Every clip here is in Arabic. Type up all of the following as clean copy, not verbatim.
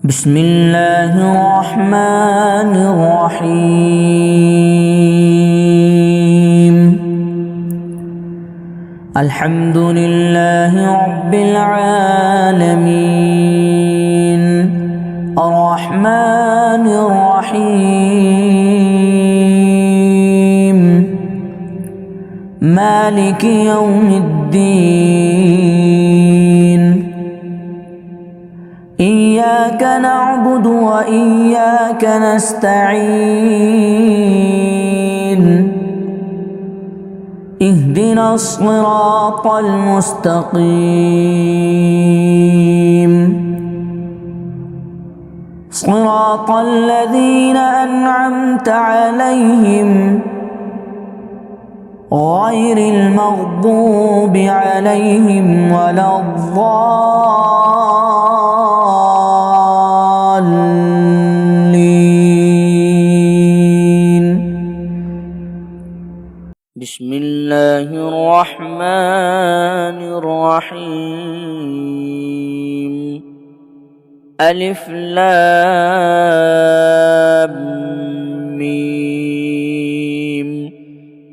بسم الله الرحمن الرحيم. الحمد لله رب العالمين، الرحمن الرحيم، مالك يوم الدين. إياك نعبد وإياك نستعين، اهدنا الصراط المستقيم، صراط الذين أنعمت عليهم غير المغضوب عليهم ولا الضالين. بسم الله الرحمن الرحيم. ألف لام ميم.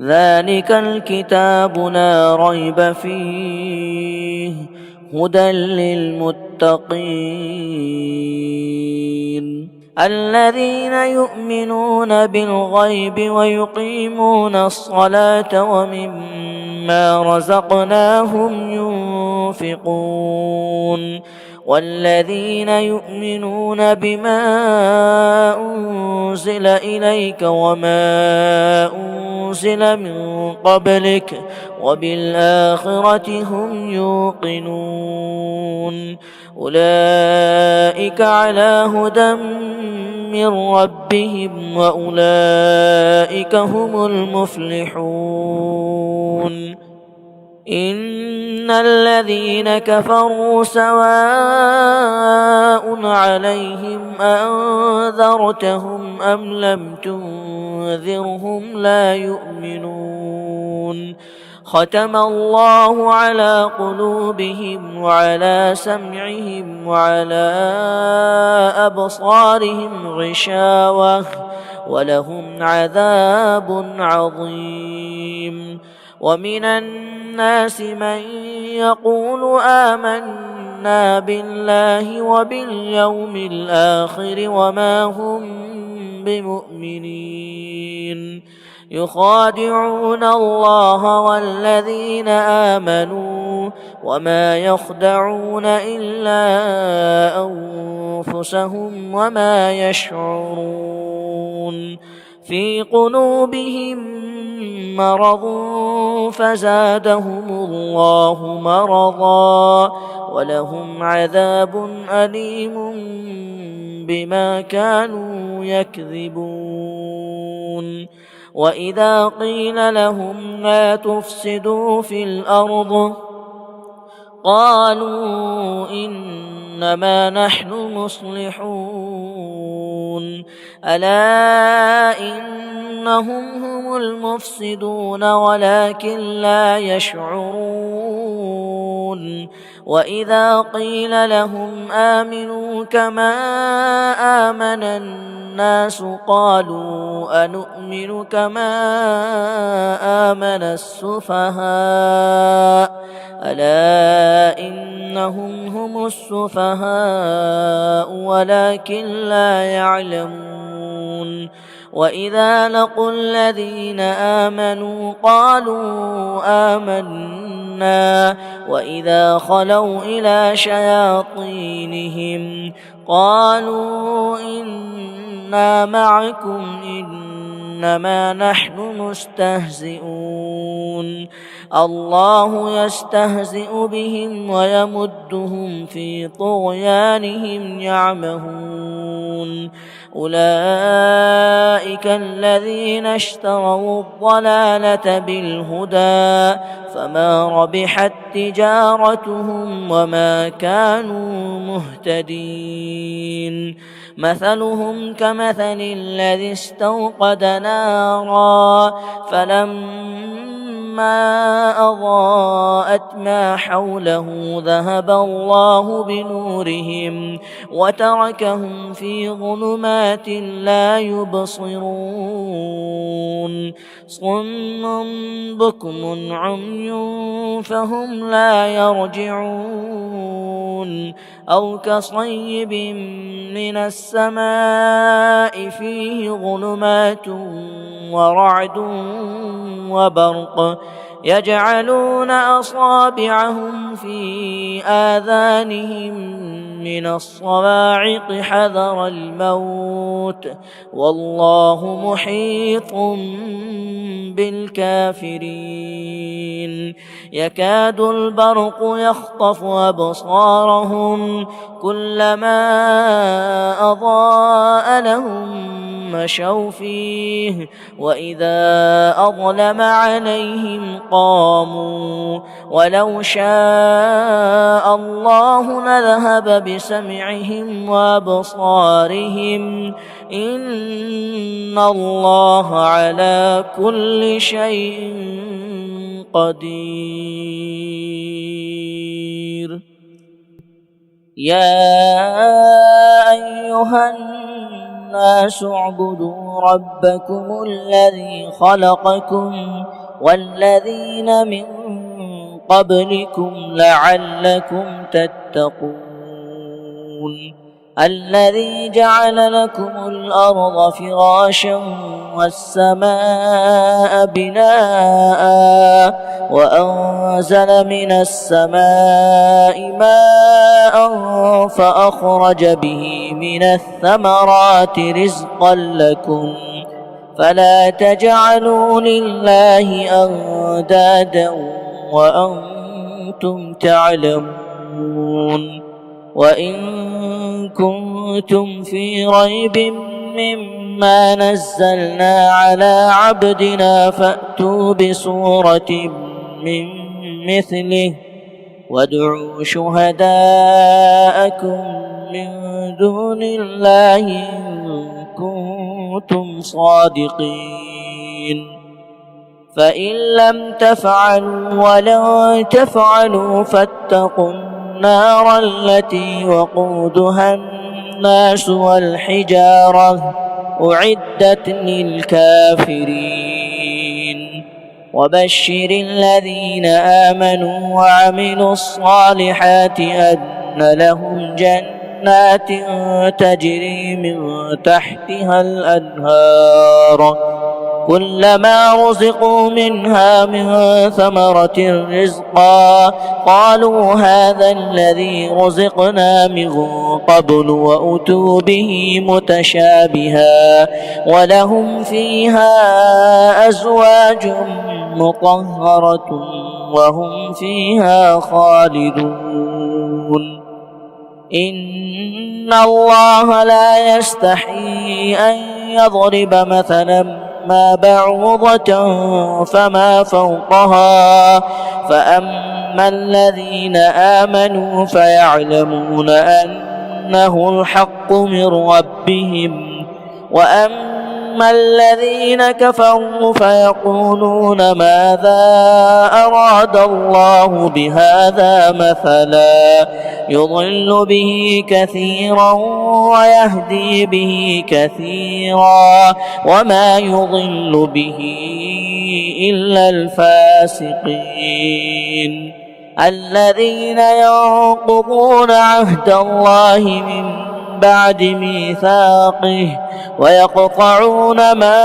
ذلك الكتاب لا ريب فيه هدى للمتقين الذين يؤمنون بالغيب ويقيمون الصلاة ومما رزقناهم ينفقون والذين يؤمنون بما أنزل إليك وما أنزل من قبلك وبالآخرة هم يوقنون أولئك على هدى من ربهم وأولئك هم المفلحون. إن الذين كفروا سواء عليهم أنذرتهم أم لم تنذرهم لا يؤمنون. ختم الله على قلوبهم وعلى سمعهم وعلى أبصارهم غشاوة ولهم عذاب عظيم. ومن الناس من يقول آمنا بالله وباليوم الآخر وما هم بمؤمنين يخادعون الله والذين آمنوا وما يخدعون إلا أنفسهم وما يشعرون. في قلوبهم مرض فزادهم الله مرضا ولهم عذاب أليم بما كانوا يكذبون. وإذا قيل لهم لا تفسدوا في الأرض قالوا إنما نحن مصلحون ألا إنهم هم المفسدون ولكن لا يشعرون. وإذا قيل لهم آمنوا كما آمن الناس قالوا أنؤمن كما آمن السفهاء ألا إنهم هم السفهاء ولكن لا يعلمون. وإذا لقوا الذين آمنوا قالوا آمنا وإذا خلوا إلى شياطينهم قالوا إنا معكم إنما نحن مستهزئون. الله يستهزئ بهم ويمدهم في طغيانهم يعمهون. أولئك الذين اشتروا الضلالة بالهدى فما ربحت تجارتهم وما كانوا مهتدين. مثلهم كمثل الذي استوقد نارا فلما أضاءت أضاءت ما حوله ذهب الله بنورهم وتركهم في ظلمات لا يبصرون صم بكم عمي فهم لا يرجعون أو كصيب من السماء فيه ظلمات ورعد وبرق يجعلون أصابعهم في آذانهم من الصواعق حذر الموت والله محيط بالكافرين يكاد البرق يخطف أبصارهم كلما أضاء لهم مشوا فيه وإذا أظلم عليهم قاموا ولو شاء الله لذهب بسمعهم وأبصارهم إن الله على كل شيء قدير يا أيها الناس اعبدوا ربكم الذي خلقكم والذين من قبلكم لعلكم تتقون الذي جعل لكم الأرض فراشا والسماء بناء وأنزل من السماء ماء فأخرج به من الثمرات رزقا لكم فلا تجعلوا لله أندادا وأنتم تعلمون وإن كنتم في ريب مما نزلنا على عبدنا فأتوا بسورة من مثله وادعوا شهداءكم من دون الله إن كنتم صادقين فإن لم تفعلوا ولن تفعلوا فاتقوا النار التي وقودها الناس والحجارة أعدت للكافرين وبشر الذين آمنوا وعملوا الصالحات أن لهم جنات تجري من تحتها الأنهار كلما رزقوا منها من ثمرة رزقا قالوا هذا الذي رزقنا من قبل وأتوا به متشابها ولهم فيها أزواج مطهرة وهم فيها خالدون إن الله لا يستحيي أن يضرب مثلا ما بعوضة فما فوقها فأما الذين آمنوا فيعلمون أنه الحق من ربهم وأما الذين كفروا فيقولون ماذا أراد الله بهذا مثلا يضل به كثيرا ويهدي به كثيرا وما يضل به إلا الفاسقين الذين ينقضون عهد الله من بعد ميثاقه ويقطعون ما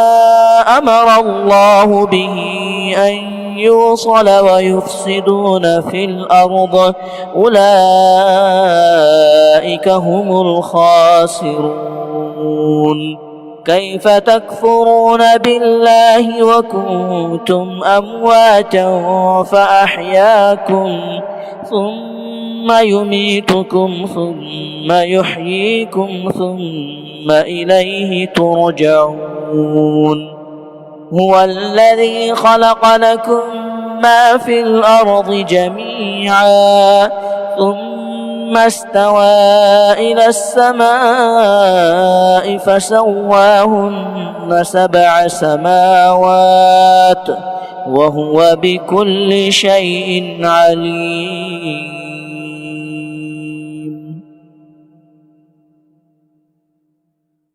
أمر الله به أن يوصل ويفسدون في الأرض أولئك هم الخاسرون كيف تكفرون بالله وكنتم أمواتا فأحياكم ثم يميتكم ثم يحييكم ثم إليه ترجعون هو الذي خلق لكم ما في الأرض جميعا ثم استوى إلى السماء فسواهن 7 سماوات وهو بكل شيء عليم.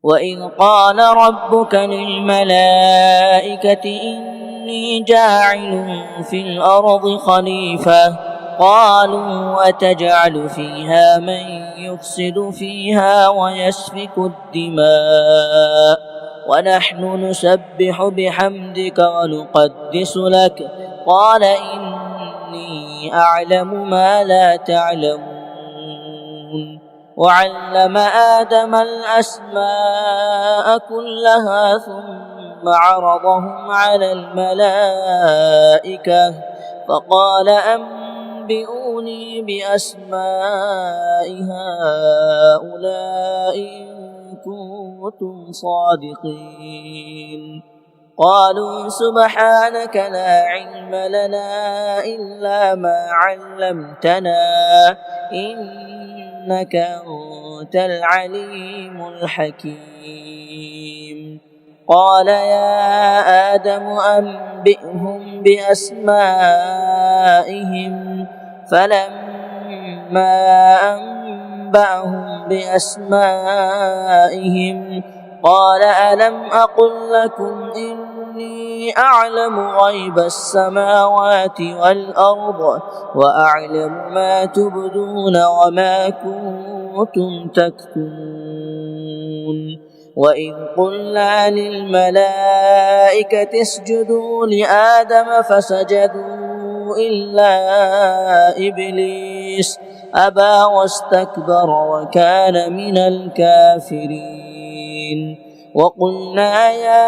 وإذ قال ربك للملائكة إني جاعل في الأرض خليفة قالوا أتجعل فيها من يفسد فيها ويسفك الدماء ونحن نسبح بحمدك ونقدس لك قال إني أعلم ما لا تعلمون. وعلم آدم الأسماء كلها ثم عرضهم على الملائكة فقال أنبئوني بأسماء هؤلاء إن كنتم صادقين. قالوا سبحانك لا علم لنا إلا ما علمتنا إنك أنت العليم الحكيم. قال يا آدم أنبئهم بأسمائهم فلما أنبأهم بأسمائهم قال ألم أقل لكم إني أعلم غيب السماوات والأرض وأعلم ما تبدون وما كنتم تكتمون. وإذ قلنا للملائكة اسجدوا لآدم فسجدوا إلا إبليس أبى واستكبر وكان من الكافرين. وقلنا يا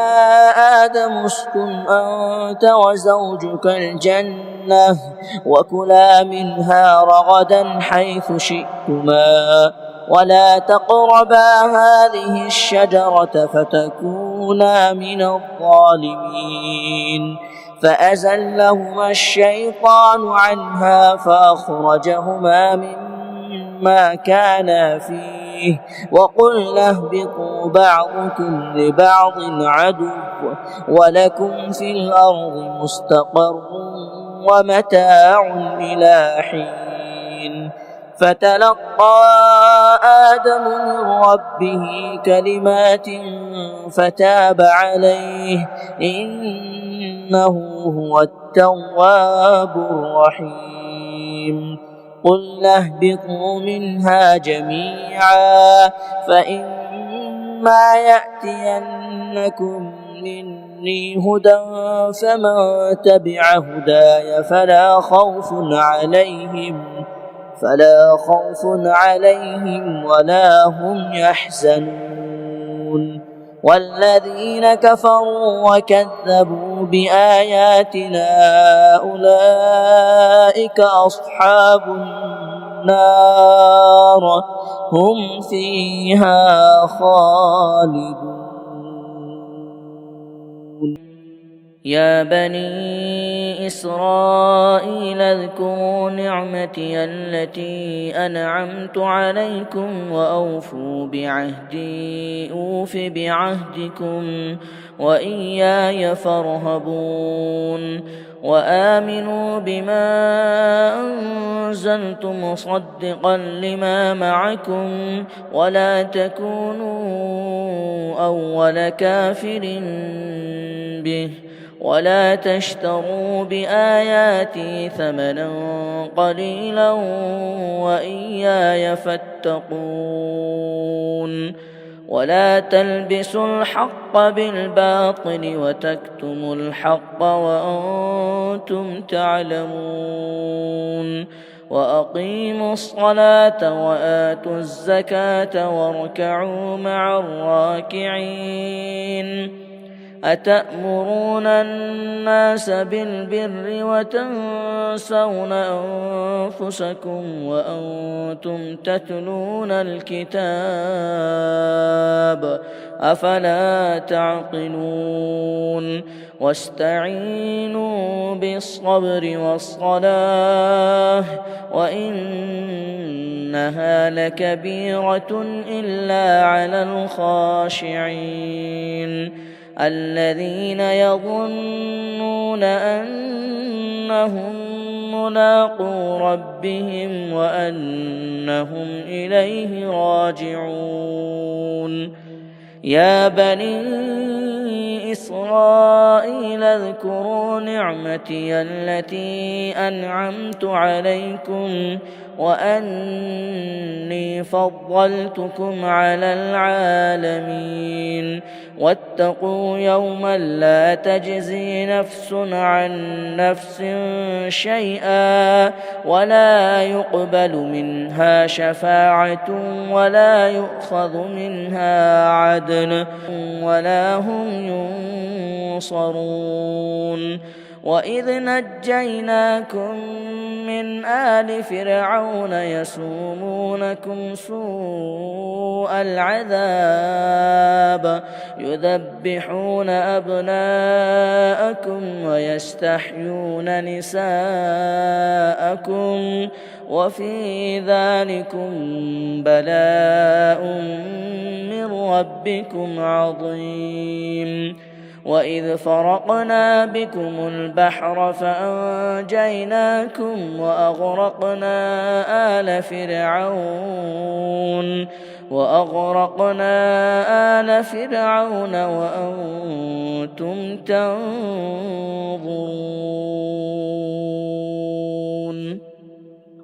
آدم اسكن أنت وزوجك الجنة وكلا منها رغدا حيث شئتما ولا تقربا هذه الشجرة فتكونا من الظالمين. فأزلهما الشيطان عنها فأخرجهما مما كانا فيه وقلنا اهبطوا بعضكم لبعض عدو ولكم في الأرض مستقر ومتاع إلى حين. فتلقى آدم من ربه كلمات فتاب عليه إنه هو التواب الرحيم. قلنا اهبطوا منها جميعا فإما يأتينكم مني هدى فمن تبع هداي فلا خوف عليهم ولا هم يحزنون. والذين كفروا وكذبوا بآياتنا أولئك أصحاب النار هم فيها خالدون. يا بني إسرائيل اذكروا نعمتي التي أنعمت عليكم وأوفوا بعهدي أوف بعهدكم وإياي فارهبون. وآمنوا بما أنزلت مصدقا لما معكم ولا تكونوا أول كافر به ولا تشتروا بآياتي ثمنا قليلا وإياي فاتقون. ولا تلبسوا الحق بالباطل وتكتموا الحق وأنتم تعلمون. وأقيموا الصلاة وآتوا الزكاة واركعوا مع الراكعين. أتأمرون الناس بالبر وتنسون أنفسكم وأنتم تتلون الكتاب أفلا تعقلون. واستعينوا بالصبر والصلاة وإنها لكبيرة إلا على الخاشعين. الذين يظنون أنهم ملاقو ربهم وأنهم إليه راجعون. يا بني إسرائيل اذكروا نعمتي التي أنعمت عليكم وأني فضلتكم على العالمين. واتقوا يوما لا تجزي نفس عن نفس شيئا ولا يقبل منها شفاعة ولا يؤخذ منها عدل ولا هم ينصرون. وإذ نجيناكم من آل فرعون يسومونكم سوء العذاب يذبحون أبناءكم ويستحيون نساءكم وفي ذلكم بلاء من ربكم عظيم. وإذ فرقنا بكم البحر فأنجيناكم وأغرقنا آل فرعون وأنتم تنظرون.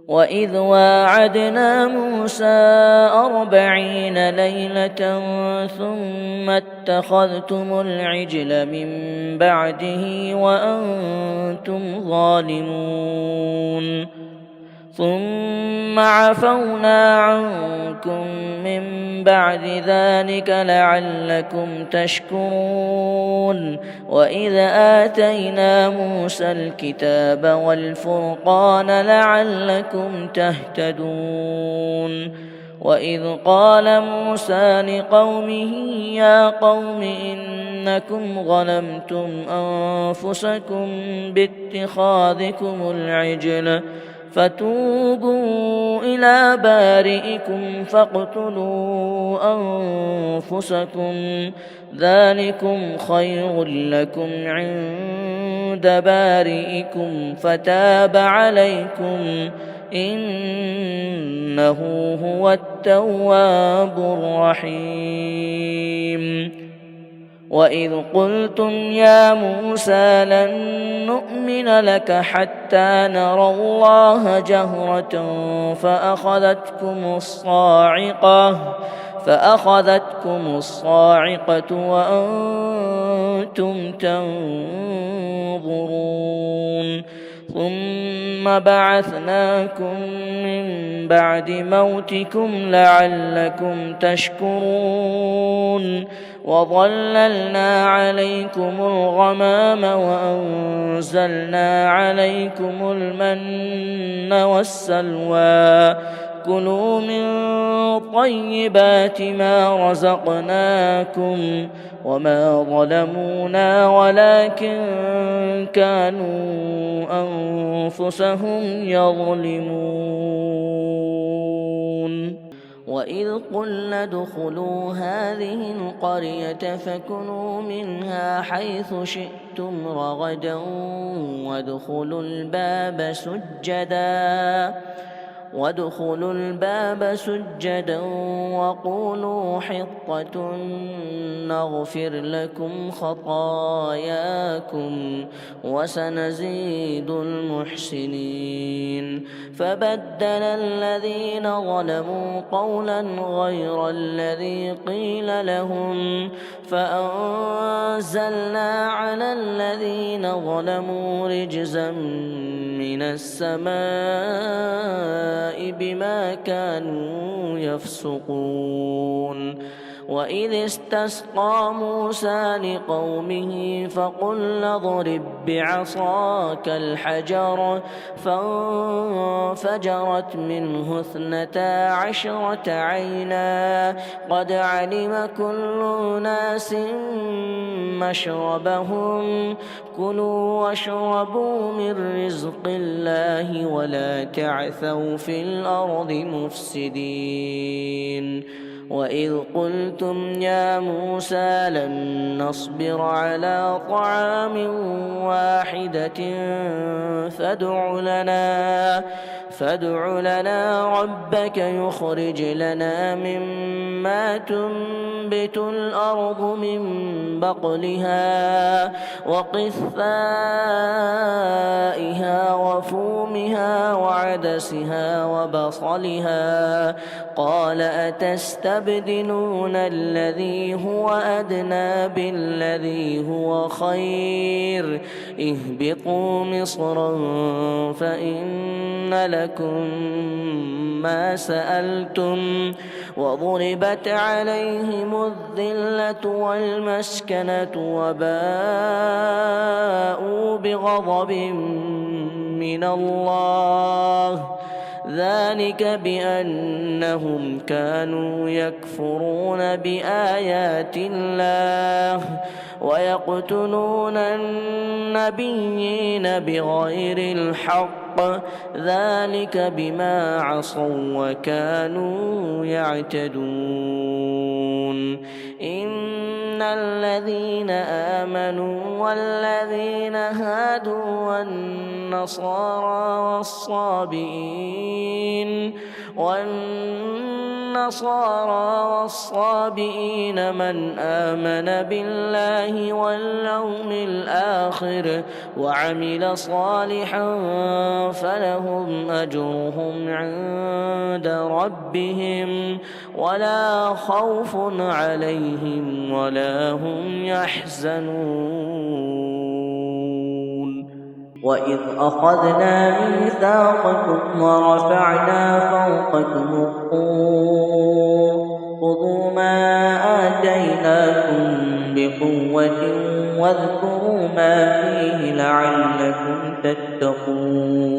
وإذ واعدنا موسى 40 ليلة ثم اتخذتم العجل من بعده وأنتم ظالمون. ثم عفونا عنكم من بعد ذلك لعلكم تشكرون. وإذ آتينا موسى الكتاب والفرقان لعلكم تهتدون. وإذ قال موسى لقومه يا قوم إنكم ظلمتم أنفسكم باتخاذكم العجل فتوبوا إلى بارئكم فاقتلوا أنفسكم ذلكم خير لكم عند بارئكم فتاب عليكم إنه هو التواب الرحيم. وإذ قلتم يا موسى لن نؤمن لك حتى نرى الله جهرة فأخذتكم الصاعقة وأنتم تنظرون. ثم بعثناكم من بعد موتكم لعلكم تشكرون. وظللنا عليكم الغمام وأنزلنا عليكم المن والسلوى كلوا من طيبات ما رزقناكم وما ظلمونا ولكن كانوا أنفسهم يظلمون. وإذ قلنا ادخلوا هذه القرية فكلوا منها حيث شئتم رغدا وادخلوا الباب سجدا وقولوا حطة نغفر لكم خطاياكم وسنزيد المحسنين. فبدل الذين ظلموا قولا غير الذي قيل لهم فأنزلنا على الذين ظلموا رجزا من السماء بما كانوا يفسقون. وإذ استسقى موسى لقومه فقلنا اضرب بعصاك الحجر فانفجرت منه 12 عينا قد علم كل أناس مشربهم كلوا واشربوا من رزق الله ولا تعثوا في الأرض مفسدين. وإذ قلتم يا موسى لن نصبر على طعام واحدة فادع لنا ربك يخرج لنا مما تنبت الأرض من بقلها وقثائها وفومها وعدسها وبصلها قال أتستبدلون الذي هو أدنى بالذي هو خير اهبطوا مصرا فإن لكم ما سألتم وضربت عليهم الذلة والمسكنة وباءوا بغضب من الله ذلك بأنهم كانوا يكفرون بآيات الله ويقتلون النبيين بغير الحق ذلك بما عصوا وكانوا يعتدون إن الذين آمنوا والذين هادوا والنصارى والصابئين من آمن بالله واليوم الآخر وعمل صالحا فلهم أجرهم عند ربهم ولا خوف عليهم ولا هم يحزنون وإذ أخذنا ميثاقكم ورفعنا فوقكم الطور خذوا ما آتيناكم بقوة واذكروا ما فيه لعلكم تتقون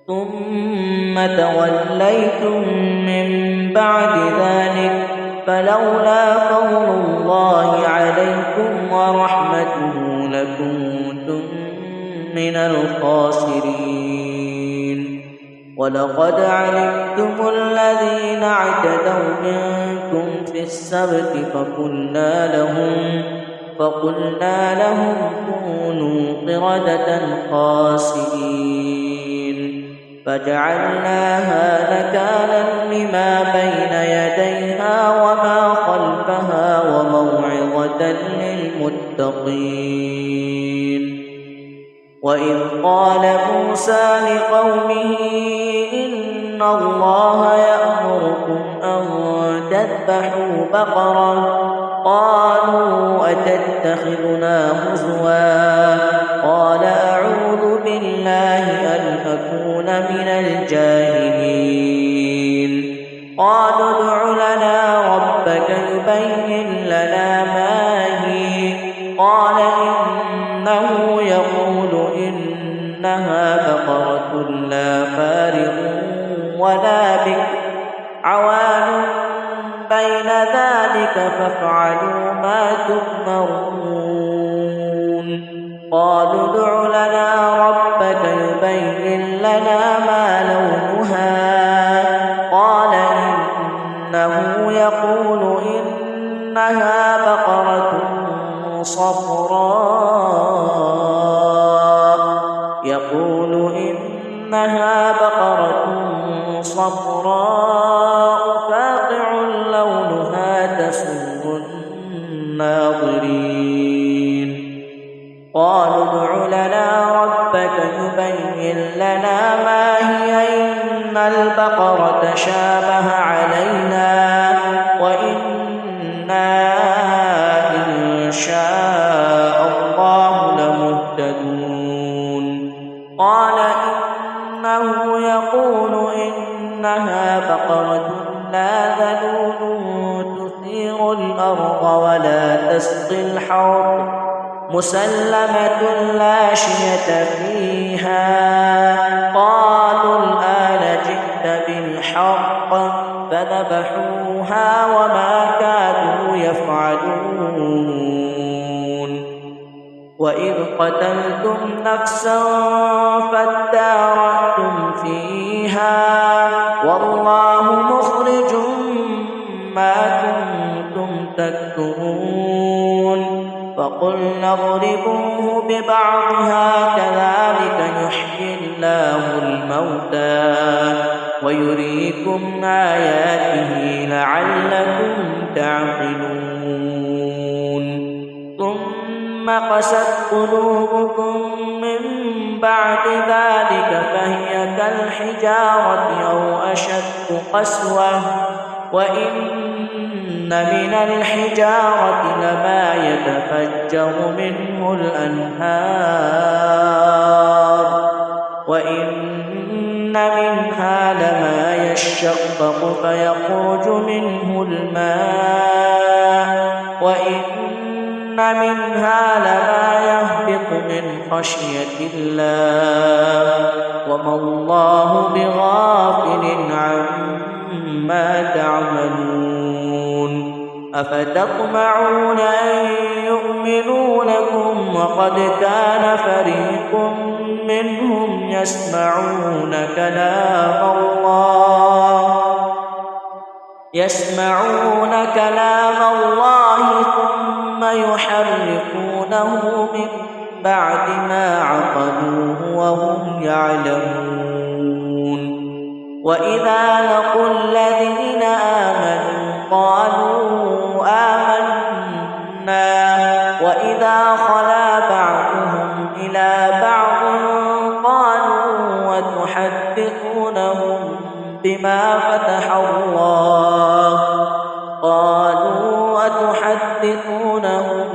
ثم توليتم من بعد ذلك فلولا فضل الله عليكم ورحمته لكنتم من الخاسرين ولقد علمتم الذين اعتدوا منكم في السبت فقلنا لهم كونوا قردة خاسئين فجعلناها نكالا لما بين يديها وما خلفها وموعظة للمتقين وإذ قال موسى لقومه إن الله يأمركم أن تذبحوا بقرة قالوا أتتخذنا هزوا قال أعوذ بالله أن أكون من الجاهلين قالوا ادع لنا ربك يبين لنا ما هي قال إنه يقول إنها بقرة لا فارغ ولا بكر عوان بين ذلك فافعلوا ما تؤمرون قالوا ادع لنا ربك يبين لنا ما لونها قال إنه يقول إنها بقرة صفراء فاقع لونها تسر الناظرين قالوا ادع لنا ربك يبين لنا ما هي إن البقرة شابه علينا وإنا إن شاء الله لمهتدون قال إنه يقول إنها بقرة لا ذلول تثير الأرض ولا تسقي الحرث مسلمة لا شية فيها قالوا الآن جئت بالحق فذبحوها وما كانوا يفعلون وإذ قتلتم نفسا فادارأتم فيها والله مخرج فاضربوه ببعضها كذلك يحيي الله الموتى ويريكم آياته لعلكم تعقلون ثم قست قلوبكم من بعد ذلك فهي كالحجارة أو أشد قسوة وإن من الحجارة لما يتفجر منه الأنهار وإن منها لما يشقق فيخرج منه الماء وإن منها لما يهبط من خشية الله وما الله بغافل عما تعملون أفتطمعون أن يؤمنوا لكم وقد كان فريق منهم يسمعون كلام الله ثم يحرفونه من بعد ما عقلوه وهم يعلمون وإذا لقوا الذين آمنوا قالوا آمنا وإذا خلا بعضهم إلى بعض قالوا وتحدثونهم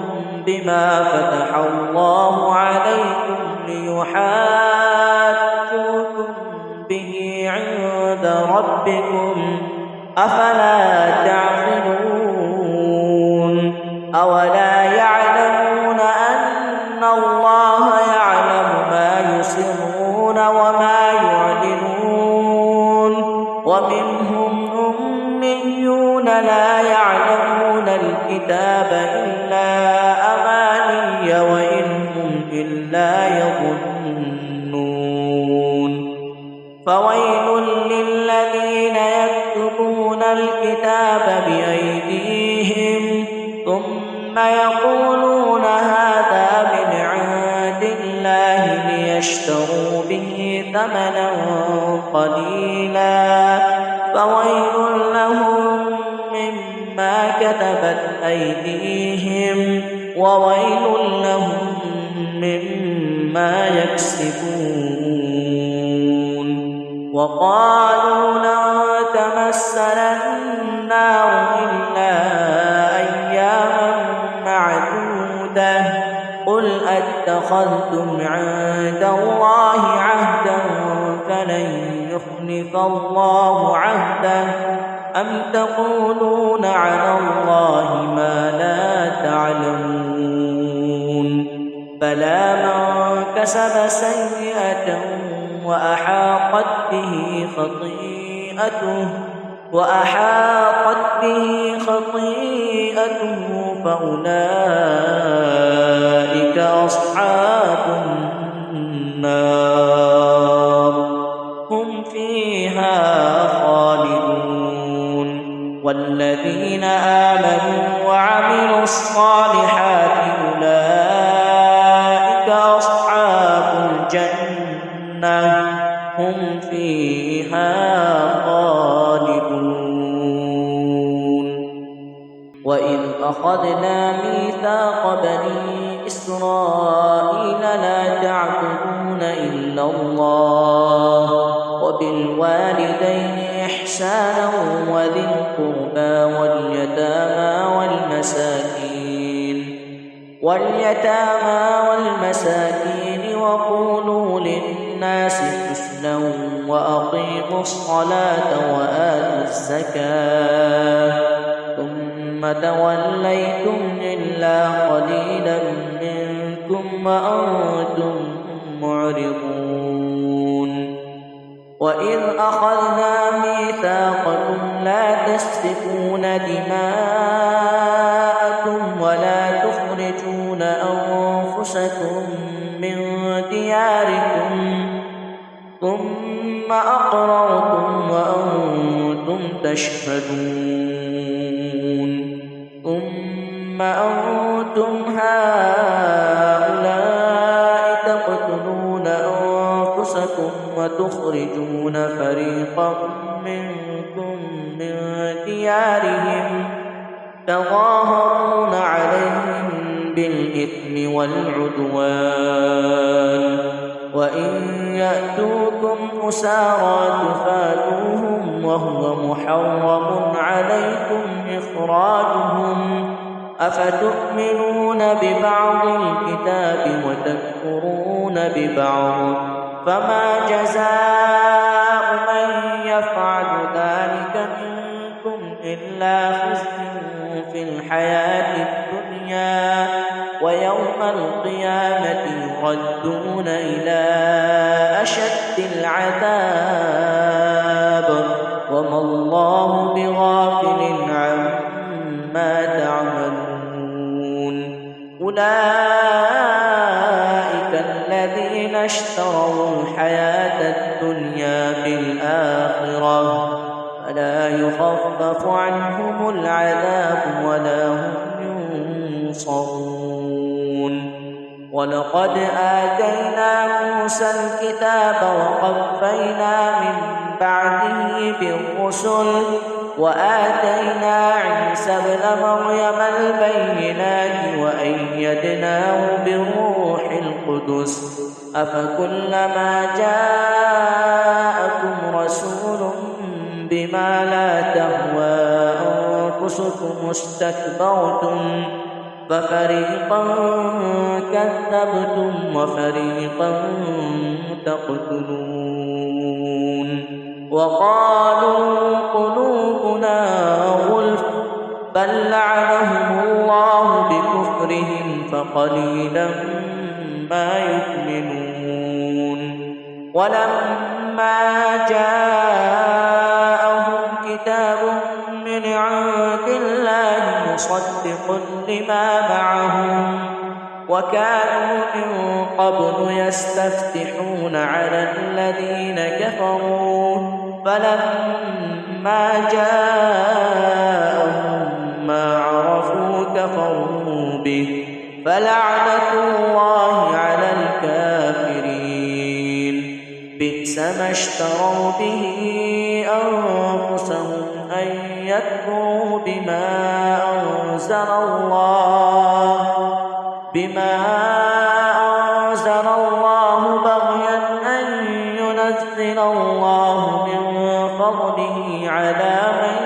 بما فتح الله عليكم ليحاجوكم به عند ربكم أفلا تعقلون أولا يعلمون أن الله يعلم ما يسرون وما يعلنون ومنهم أميون لا يعلمون الكتاب إلا أماني وإن هم إلا يظنون فويل للذين يكتبون الكتاب بأيديهم ثم يقولون هذا من عند الله ليشتروا به ثمنا قليلا فويل لهم مما كتبت أيديهم وويل لهم مما يكسبون وقالوا لن تمسنا النار إلا أياما معدودة قل أتخذتم عند الله عهدا فلن يخلف الله عهده أم تقولون على الله ما لا تعلمون بلى من كسب سيئة وأحاطت به خطيئته فأولئك أصحاب النار هم فيها خالدون والذين آمنوا وعملوا الصالحات أولئك أصحاب الجنة هم فيها خالدون وإذ أخذنا ميثاق بني إسرائيل لا تعبدون إلا الله وبالوالدين إحسانا وذي القربى واليتامى والمساكين وقولوا للناس حسنا وأقيموا الصلاة وآتوا الزكاة ثم توليتم إلا قليلا منكم وأنتم معرضون وإذ أخذنا ميثاقكم لا تسفكون دماءكم ولا تخرجون أنفسكم من دياركم ثم أقررتم وأنتم تشهدون ثم أنتم هؤلاء أنفسكم وتخرجون فريقا منكم من ديارهم تظاهرون عليهم بالإثم والعدوان وإن يأتوكم أسارى تفادوهم وهو محرم عليكم إخراجهم أفتؤمنون ببعض الكتاب وتكفرون ببعض فما جزاء من يفعل ذلك منكم إلا خزي في الحياة الدنيا ويوم القيامة يردون إلى أشد العذاب وما الله بغافل عما تعملون أولئك الذين اشتروا الحياة الدنيا بالآخرة فلا يخفف عنهم العذاب ولا هم ينصرون ولقد آتينا موسى الكتاب وقفينا من بعده بالرسل وآتينا عيسى ابن مريم البينات وأيدناه بروح القدس أفكلما جاءكم رسول بما لا تهوى أنفسكم استكبرتم ففريقا كذبتم وفريقا تقتلون وقالوا قلوبنا غلف بل لعنهم الله بكفرهم فقليلا ما يؤمنون ولما جاءهم كتاب من عند الله مصدق لما معهم وكانوا من قبل يستفتحون على الذين كفروا فلما جاءهم ما عرفوا كفروا به فلعنة الله على الكافرين بئس ما اشتروا به أنفسهم أن يكفروا بما أنزل الله بغيا أن ينزل الله من فضله على من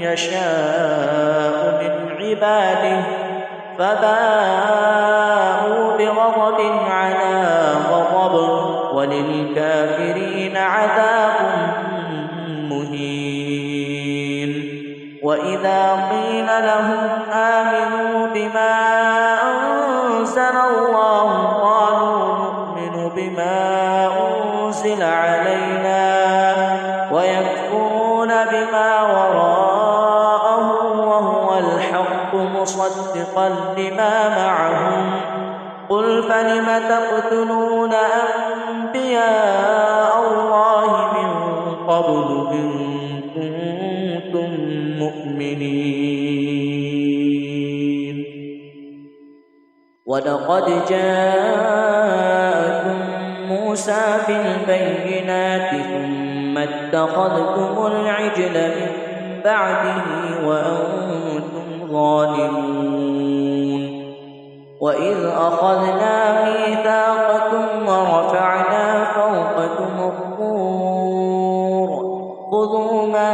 يشاء من عباده فباءوا بغضب على غضب وللكافرين عذاب مهين وإذا قيل لهم آمنوا بما أنزل الله قالوا نؤمن بما أنزل علينا ويكفرون بما وراءه وهو الحق مصدقا لما معهم قل فلم تقتلون أنبياء الله من قبل إن كنتم مؤمنين ولقد جاءكم موسى بالبينات ثم اتخذتم العجل من بعده وأنتم ظالمون وإذ أخذنا ميثاقكم ورفعنا فوقكم الطور خذوا ما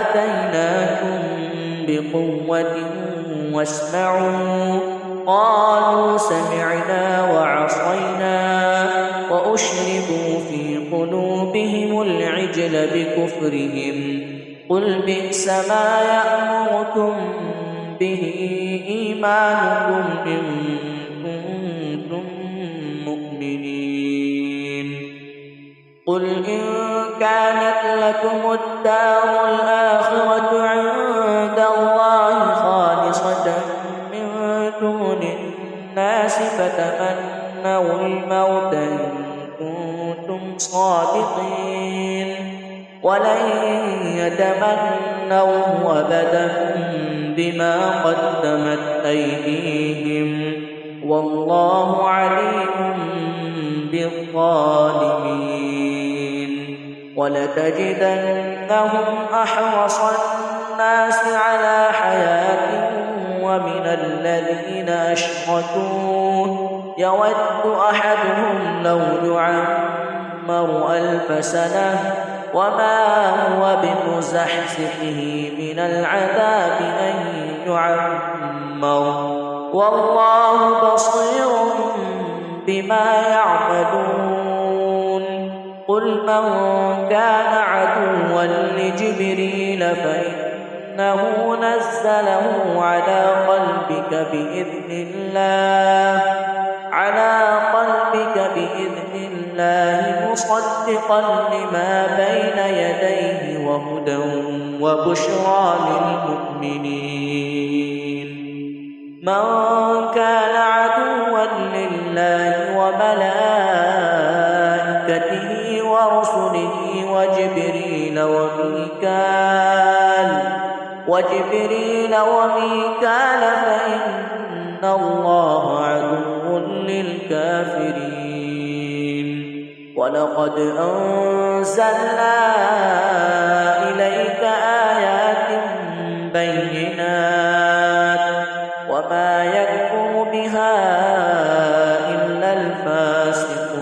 آتيناكم بقوة واسمعوا قالوا سمعنا وعصينا وأشربوا في قلوبهم العجل بكفرهم قل بئس ما يأمركم به إيمانكم إن كنتم مؤمنين قل إن كانت لكم الدار الآخرة عند الله خالصة من دون الناس فتمنوا الموت إن كنتم صادقين ولن يتمنوه أبدا بما قدمت أيديهم والله عليم بالظالمين ولتجدنهم أحرص الناس على حياة ومن الذين أشركوا يود أحدهم لو يعمر 1000 سنة وما هو بمزحزحه من العذاب أن يعمر والله بصير بما يعملون قل من كان عدوا لجبريل فإنه نزله على قلبك بإذن الله مصدقا لما بين يديه وهدى وبشرى للمؤمنين من كان عدوا لله وملائكته ورسله وجبريل وميكال فإن الله عدو للكافرين ولقد أنزلنا إليك آيات بينات وما يكفر بها إلا الفاسقون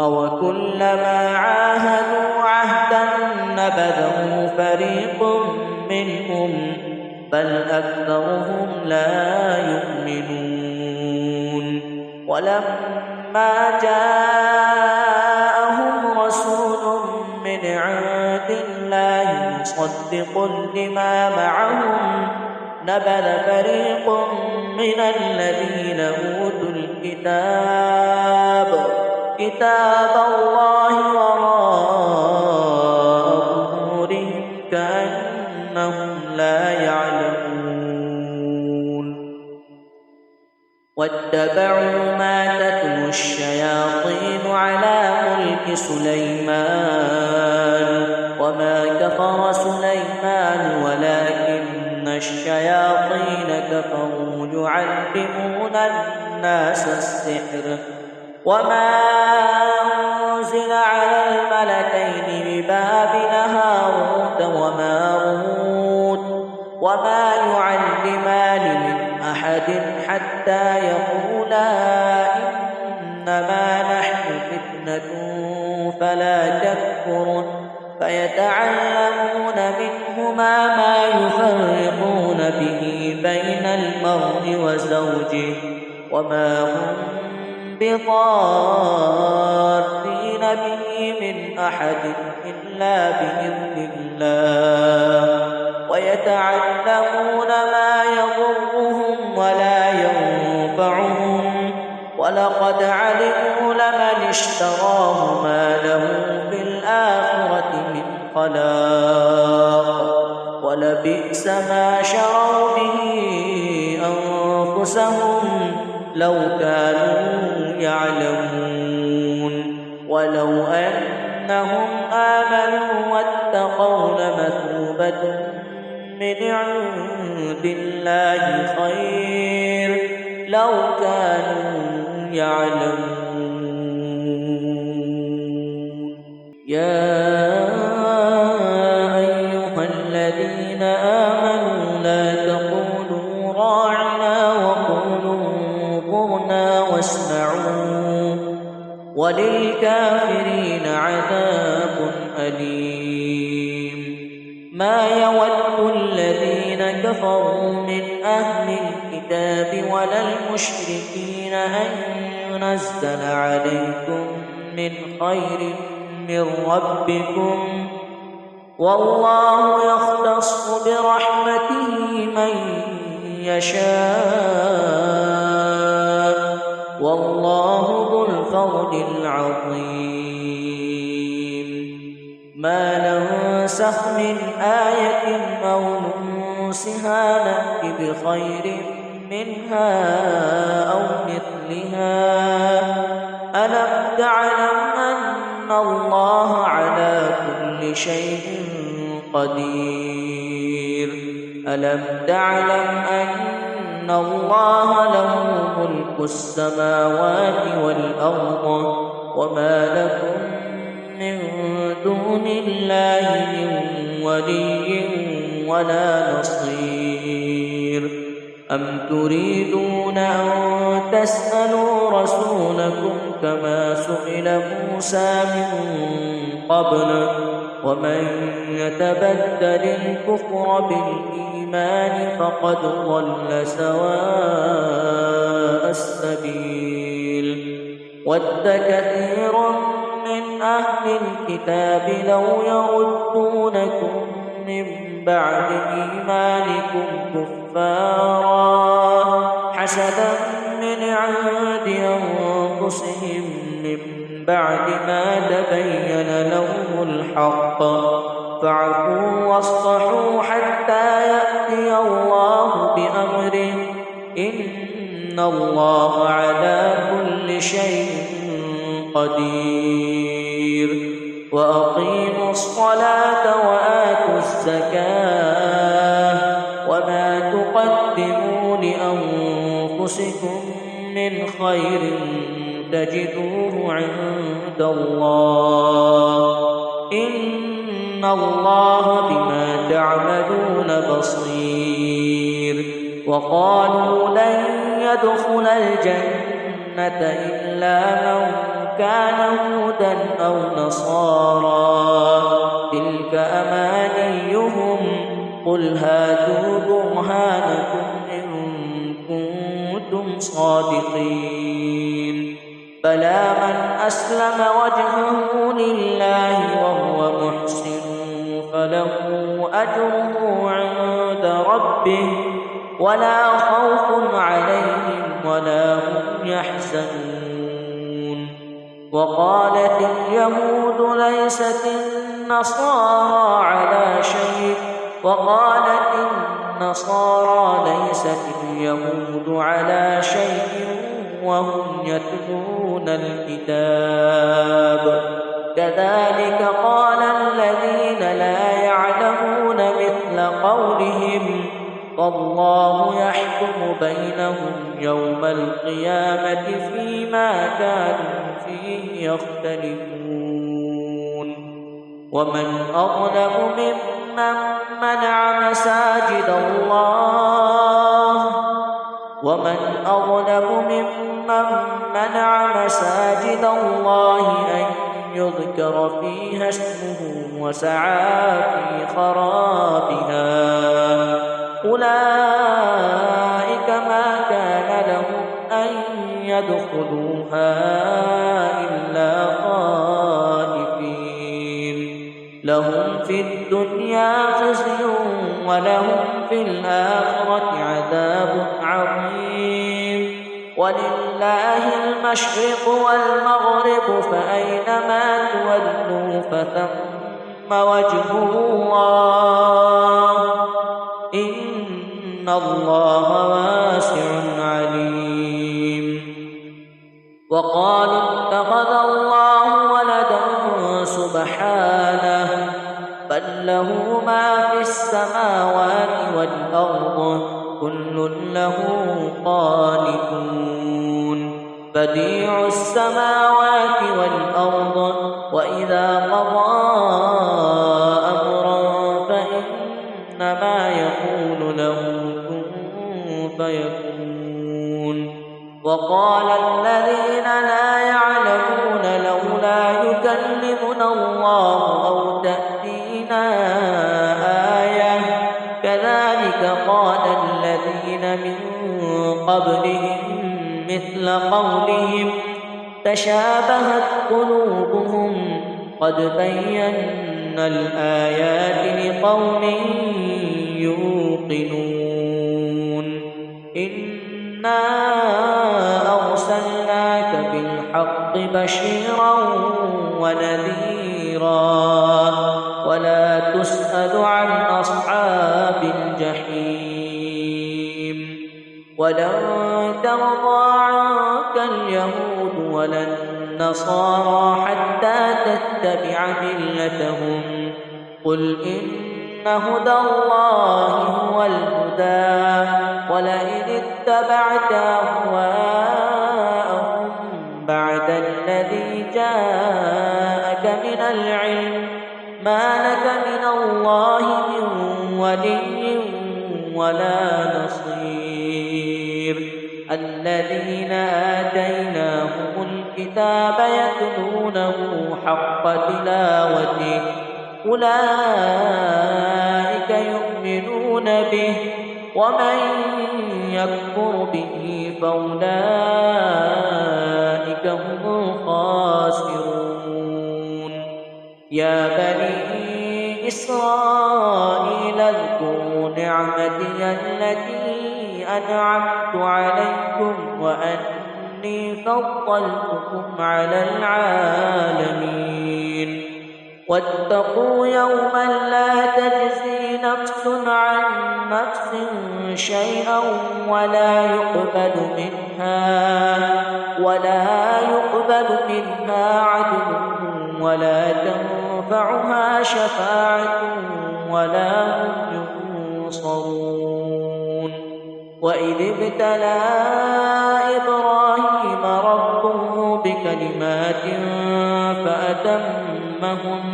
أوكلما عاهدوا عهدا نبذه فريق منهم بل أكثرهم لا يؤمنون ولما جاءهم رسول من عند الله مصدق لما معهم نبذ فريق من الذين أوتوا كتاب الله وراء ظهورهم كأنهم لا يعلمون واتبعوا ما تتلو الشياطين على ملك سليمان وما كفر سليمان ولكن الشياطين كفروا يعلمون الناس السحر وما أنزل على الملكين ببابل هاروت وماروت وما يعلمان من أحد حتى يقولا إنما نحن فتنة فلا تكفر فيتعلمون منهما ما يفرقون به بين المرء وزوجه وما هم بضارين به من أحد إلا بإذن الله ويتعلمون ما يضرهم ولا ينفعهم ولقد علموا لمن اشتراه ما له في الآخرة من خلاق ولبئس ما شروا به أنفسهم لو كانوا يعلمون ولو أنهم آمنوا واتقوا لمثوبة من عند الله خير لو كانوا يعلمون يا أيها الذين آمنوا لا تقولوا راعنا وقولوا انظرنا واسمعوا وللكافرين عذاب أليم ما يود الذين كفروا من أهل الكتاب ولا المشركين أن ينزل عليكم من خير من ربكم والله يختص برحمته من يشاء والله ذو الفضل العظيم ما ننسخ من آية أو ننسها نأت بخير منها أو مثلها ألم تعلم أن الله على كل شيء قدير ألم تعلم أن إن الله له ملك السماوات والأرض وما لكم من دون الله من ولي ولا نصير أم تريدون أن تسألوا رسولكم كما سئل موسى من قبل ومن يتبدل الكفر بالإيمان فقد ضل سواء السبيل ود كثير من أهل الكتاب لو يردونكم من بعد إيمانكم كفارا حسدا من عند أنفسهم من بعد ما تبين لهم الحق فاعفوا واصفحوا حتى يأتي الله بأمره إن الله على كل شيء قدير وأقيموا الصلاة وآتوا الزكاة وما تقدموا لأنفسكم من خير تجدوه عند الله إن الله بما تعملون بصير وقالوا لن يدخل الجنة إلا من كان هودا أو نصارى تلك أمانيهم قل هاتوا برهانكم إن كنتم صادقين بلى من أسلم وجهه لله وهو محسن فله أجره عند ربه ولا خوف عليهم ولا هم يحزنون وقالت اليهود ليست النصارى على شيء وقالت النصارى ليست اليهود على شيء وهم يتلون الكتاب كذلك قال الذين لا يعلمون مثل قولهم فالله يحكم بينهم يوم القيامة فيما كانوا فيه يختلفون ومن أظلم ممن منع مساجد الله أن يذكر فيها اسمه وسعى في خرابها أولئك ما كان لهم أن يدخلوها إلا خائفين لهم في الدنيا خزي ولهم في الآخرة عذاب عظيم ولله المشرق والمغرب فأينما تولوا فثم وجه الله إن الله واسع عليم وقالوا اتخذ الله ولدا سبحانه بل له ما في السماوات والأرض كل له قانتون بديع السماوات والأرض وإذا قضى أمرا فإنما يقول له كن فيكون وقال الذين لا يعلمون لولا يكلمنا الله أو تأتينا آية كذلك قال الذين من قبلهم مثل قولهم تشابهت قلوبهم قد بينا الآيات لقوم يوقنون إنا أرسلناك بالحق بشيرا ونذيرا ولا تسأل عن أصحاب الجحيم ولن ترضى عنك اليهود ولا النصارى حتى تتبع ملتهم قل إن هدى الله هو الهدى ولئن اتبعت أهواءهم بعد الذي جاءك من العلم ما لك من الله من ولي ولا نصير الذين آتيناهم الكتاب يتلونه حق تلاوته أولئك يؤمنون به ومن يكفر به فأولئك هم الخاسرون يا بني إسرائيل اذكروا نعمتي التي أنعمت عليكم وأني فضلتكم على العالمين واتقوا يوما لا تجزي نفس عن نفس شيئا ولا يقبل منها عدل ولا تنفعها شفاعة ولا هم ينصرون وإذ ابتلى إبراهيم ربه بكلمات فأتمهن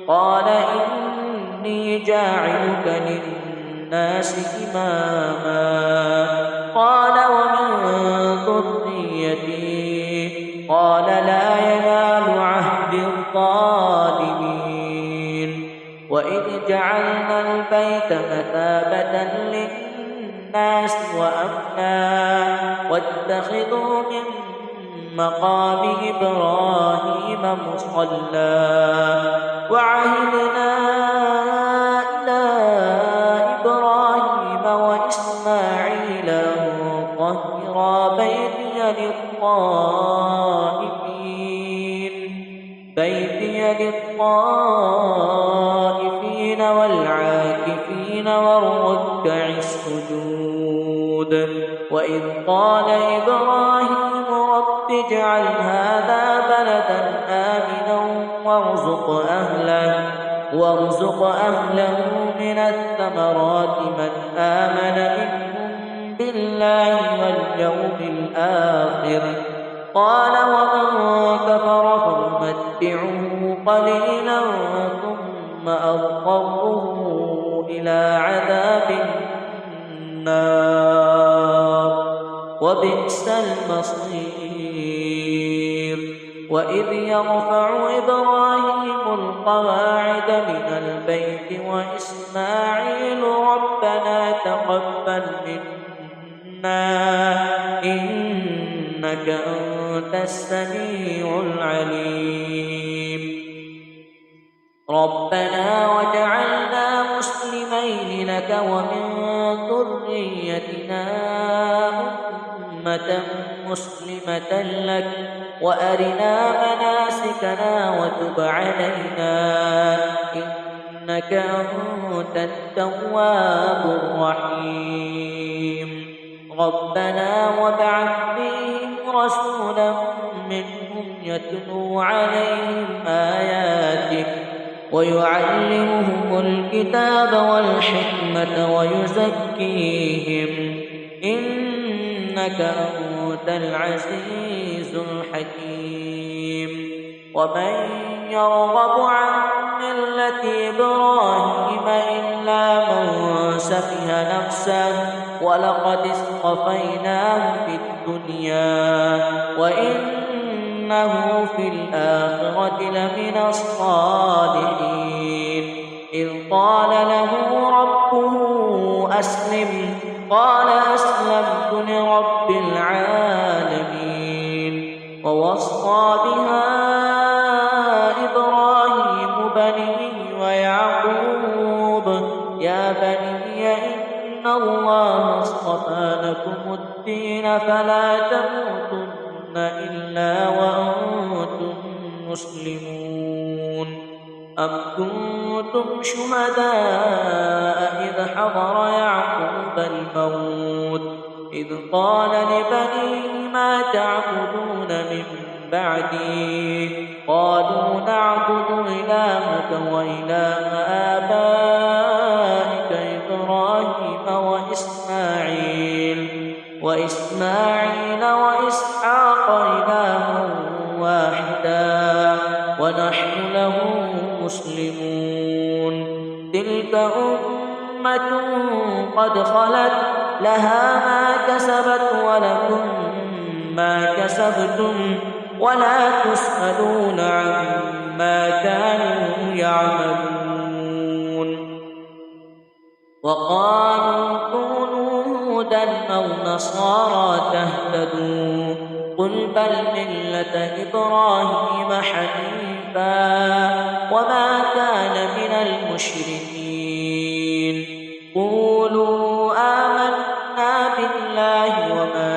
قال إني جاعلك للناس إماما قال ومن ذريتي قال لا ينال عهد الظالمين وإذ جعلنا البيت مثابة للناس وأمنا واتخذوا من مقام إبراهيم مصلى وعهدنا إلى إبراهيم وإسماعيل أن طهرا بيتي للطائفين والعاكفين والركع السجود وإذ قال إبراهيم رب اجعل هذا بلدا آمنا وارزق أهله من الثمرات من آمن منهم بالله واليوم الآخر قال ومن كفر فأمتعه قليلا ثم أضطره إلى عذاب النار وبئس المصير وإذ يرفع إبراهيم القواعد من البيت وإسماعيل ربنا تقبل منا إنك أنت السميع العليم ربنا واجعلنا مسلمين لك ومن ذريتنا أمة مسلمة لك وأرنا مناسكنا وتب علينا إنك أنت التواب الرحيم ربنا وابعث فيهم رسولا منهم يتلو عليهم آياتك ويعلمهم الكتاب والحكمة ويزكيهم إنك أنت العزيز الحكيم ومن يرغب عن ملة إبراهيم إلا من سفه نفسه ولقد اصطفيناه في الدنيا وإنه في الآخرة لمن الصالحين إذ قال له ربه أسلم قال أسلمت لرب العالمين ووصى بها إبراهيم بنيه ويعقوب يا بني إن الله اصطفى لكم الدين فلا تموتن إلا وأنتم مسلمون أم كنتم شهداء إذ حضر يعقوب الموت إذ قال لبنيه ما تعبدون من بعدي قالوا نعبد إلهك وإله آبائك ونحن له مسلمون. تلك أمة قد خلت لها ما كسبت ولكم ما كسبتم ولا تسألون عما كانوا يعملون. وقالوا كونوا هودا أو نصارى تهتدوا قل بل ملة إبراهيم حنيفا وما كان من المشركين. قولوا آمنا بالله وما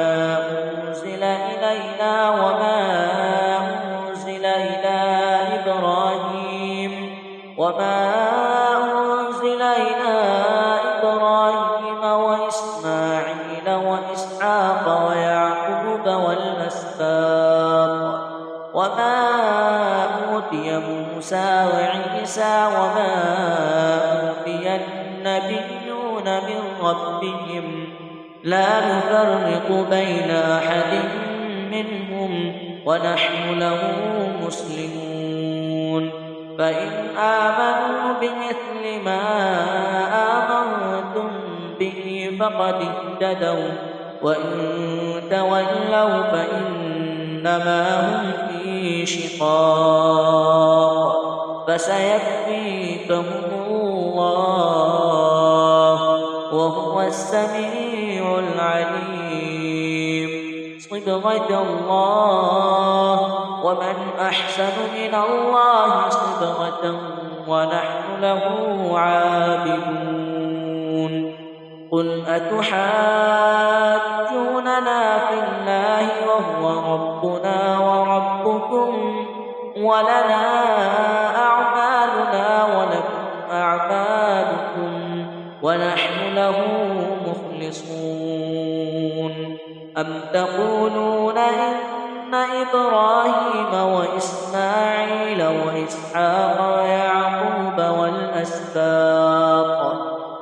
أنزل إلينا وما أنزل إلى إبراهيم وإسماعيل وإسحاق ويعقوب والأسباط وما أوتي موسى وعيسى وما أوتي النبيون من ربهم لا نفرق بين أحد منهم ونحن له مسلمون. فإن آمنوا بمثل ما آمنتم به فقد اهتدوا وإن تولوا فإنما هم في شقاق فسيكفيكهم الله وهو السميع العليم. صبغة الله ومن أحسن من الله صبغة ونحن له عابدون. قل أتحاجوننا في الله وهو ربنا وربكم ولنا أعمالنا ولكم أعمالكم ونحن له مخلصون. أم تقولون إن إبراهيم وإسماعيل وإسحاق ويعقوب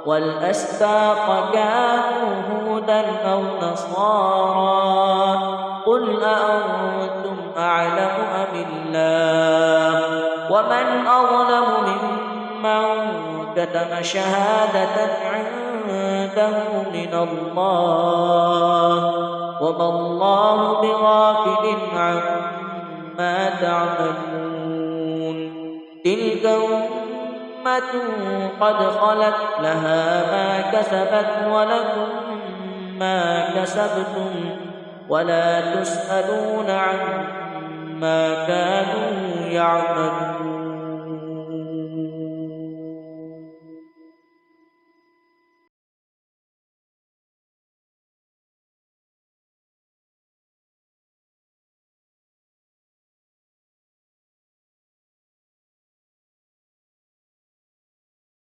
والأسباط كانوا هودا أو نصارى قل أأنتم أعلم أم الله ومن أظلم ممن كتم شهادة عنده من الله وما الله بغافل عما تعملون. تلك أمة قد خلت لها ما كسبت ولكم ما كسبتم ولا تسألون عما كانوا يعملون.